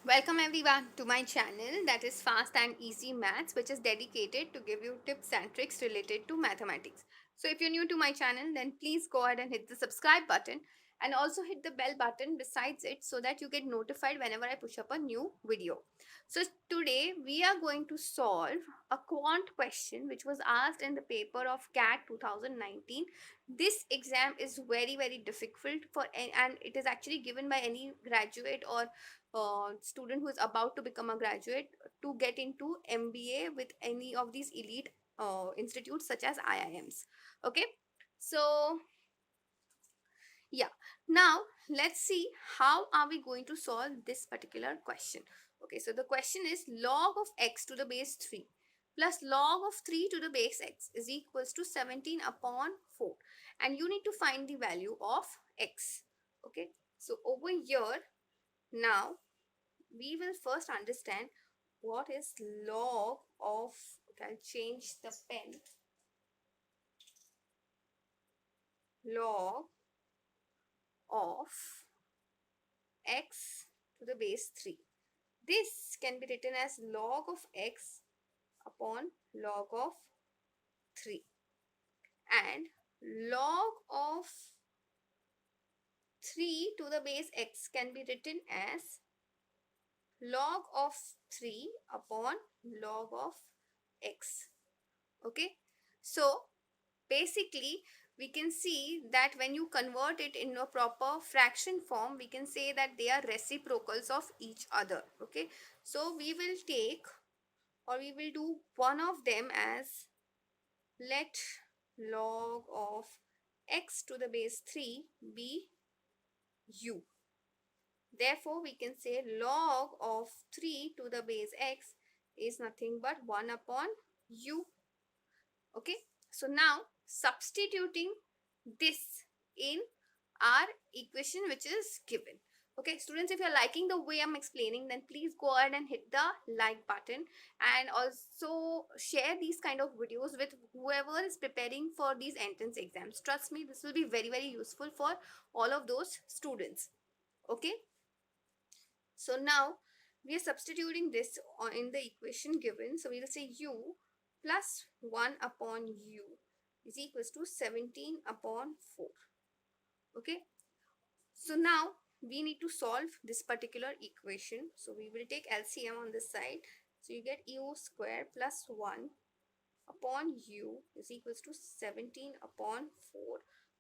Welcome everyone to my channel, that is Fast and Easy Maths, which is dedicated to give you tips and tricks related to mathematics. So if you're new to my channel, then please go ahead and hit the subscribe button and also hit the bell button besides it so that you get notified whenever I push up a new video. So today we are going to solve a quant question which was asked in the paper of CAT 2019. This exam is very difficult and it is actually given by any graduate or student who is about to become a graduate to get into MBA with any of these elite institutes such as IIMs. Okay, so yeah, now let's see how are we going to solve this particular question. Okay, so the question is log of x to the base 3 plus log of 3 to the base x is equals to 17 upon 4, and you need to find the value of x. Okay, so over here now we will first understand what is log of, okay, I'll change the pen, log of x to the base 3. This can be written as log of x upon log of 3, and log of 3 to the base x can be written as log of 3 upon log of x. Okay, so basically we can see that when you convert it in a proper fraction form, we can say that they are reciprocals of each other. Okay, so we will take, or we will do one of them as, let log of x to the base 3 be u. Therefore we can say log of 3 to the base x is nothing but 1 upon u. Okay, so now substituting this in our equation which is given. Okay students, if you're liking the way I'm explaining, then please go ahead and hit the like button and also share these kind of videos with whoever is preparing for these entrance exams. Trust me, this will be very useful for all of those students. Okay, so now we are substituting this in the equation given. So we will say u plus 1 upon u is equals to 17 upon 4. Okay, so now we need to solve this particular equation. So we will take LCM on this side. So you get u square plus 1 upon u is equals to 17 upon 4.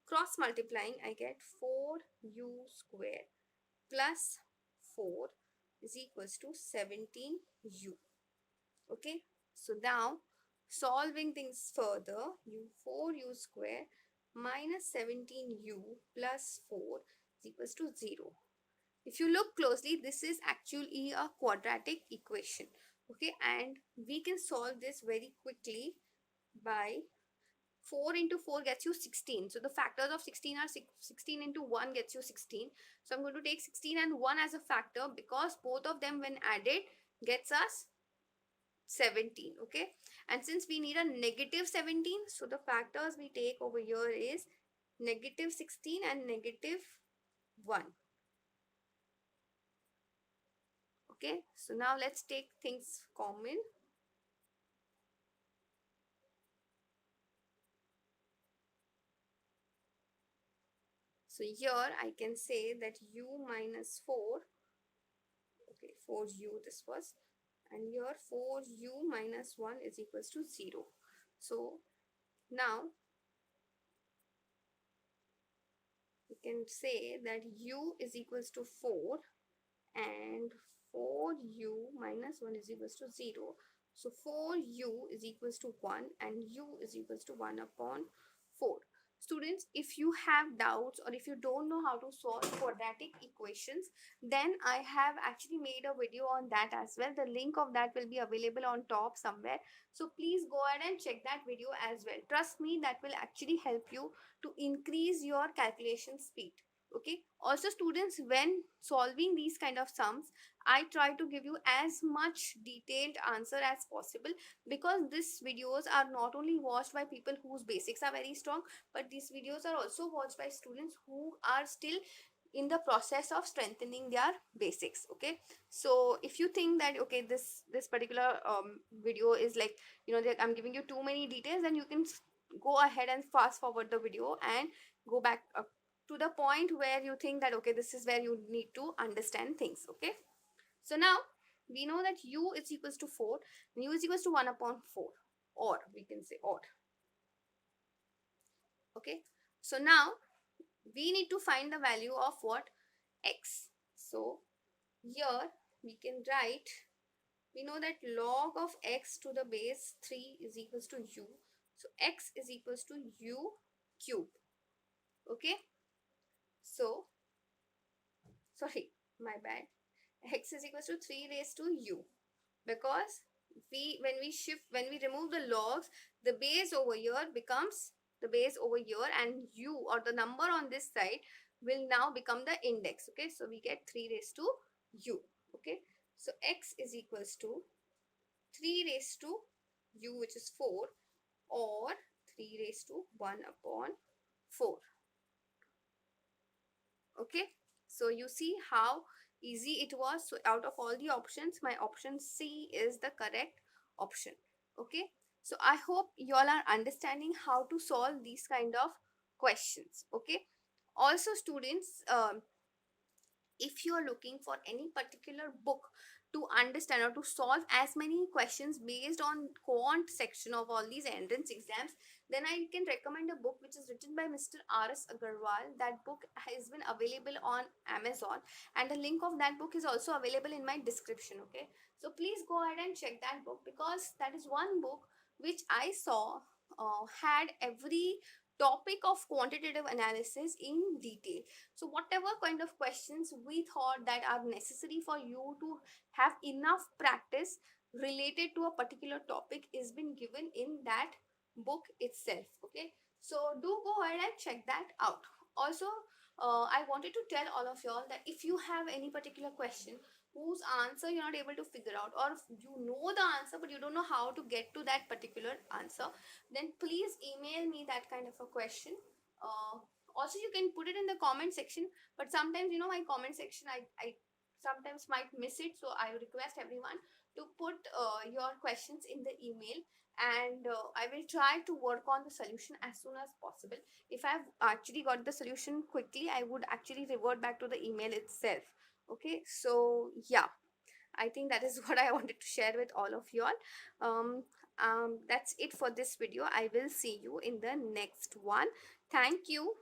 Cross multiplying, I get 4u square plus 4 is equals to 17u. Okay, so now solving things further, u 4u square minus 17u plus 4 is equals to 0. If you look closely, this is actually a quadratic equation. Okay, and we can solve this very quickly by 4 into 4 gets you 16. So the factors of 16 are 16 into 1 gets you 16. So I'm going to take 16 and 1 as a factor because both of them when added gets us 17. Okay, and since we need a negative 17, so the factors we take over here is negative 16 and negative 1. Okay, so now let's take things common. So here I can say that u minus 4, okay, 4u this was, and here 4u minus 1 is equals to 0. So now we can say that u is equals to 4 and 4u minus 1 is equals to 0. So 4u is equals to 1 and u is equals to 1 upon 4. Students, if you have doubts or if you don't know how to solve quadratic equations, then I have actually made a video on that as well. The link of that will be available on top somewhere. So please go ahead and check that video as well. Trust me, that will actually help you to increase your calculation speed. Okay, also students, when solving these kind of sums, I try to give you as much detailed answer as possible because these videos are not only watched by people whose basics are very strong, but these videos are also watched by students who are still in the process of strengthening their basics. Okay, so if you think that okay, this particular video is like, I'm giving you too many details, then you can go ahead and fast forward the video and go back to the point where you think that okay, this is where you need to understand things. Okay, so now we know that u is equals to 4 and u is equals to 1 upon 4, or we can say or. Okay, so now we need to find the value of what? X. So here we can write, we know that log of x to the base 3 is equals to u. So x is equals to u cube. Okay, so sorry, my bad, x is equals to 3 raised to u, because when we remove the logs, the base over here becomes the base over here, and u, or the number on this side, will now become the index. Okay, so we get 3 raised to u. Okay, so x is equals to 3 raised to u, which is 4, or 3 raised to 1 upon 4. Okay, so you see how easy it was. So out of all the options, my option C is the correct option. Okay, so I hope you all are understanding how to solve these kind of questions. Okay, also students, if you are looking for any particular book to understand or to solve as many questions based on quant section of all these entrance exams, then I can recommend a book which is written by Mr. R.S. Agarwal. That book has been available on Amazon, and the link of that book is also available in my description. Okay, so please go ahead and check that book, because that is one book which I saw had every topic of quantitative analysis in detail. So whatever kind of questions we thought that are necessary for you to have enough practice related to a particular topic is been given in that book itself. Okay, so do go ahead and check that out. Also, I wanted to tell all of y'all that if you have any particular question whose answer you're not able to figure out, or if you know the answer but you don't know how to get to that particular answer, then please email me that kind of a question. Also, you can put it in the comment section, but sometimes my comment section, I sometimes might miss it, so I request everyone to put your questions in the email, and I will try to work on the solution as soon as possible. If I've actually got the solution quickly, I would actually revert back to the email itself. Okay, so yeah, I think that is what I wanted to share with all of you all. That's it for this video. I will see you in the next one. Thank you.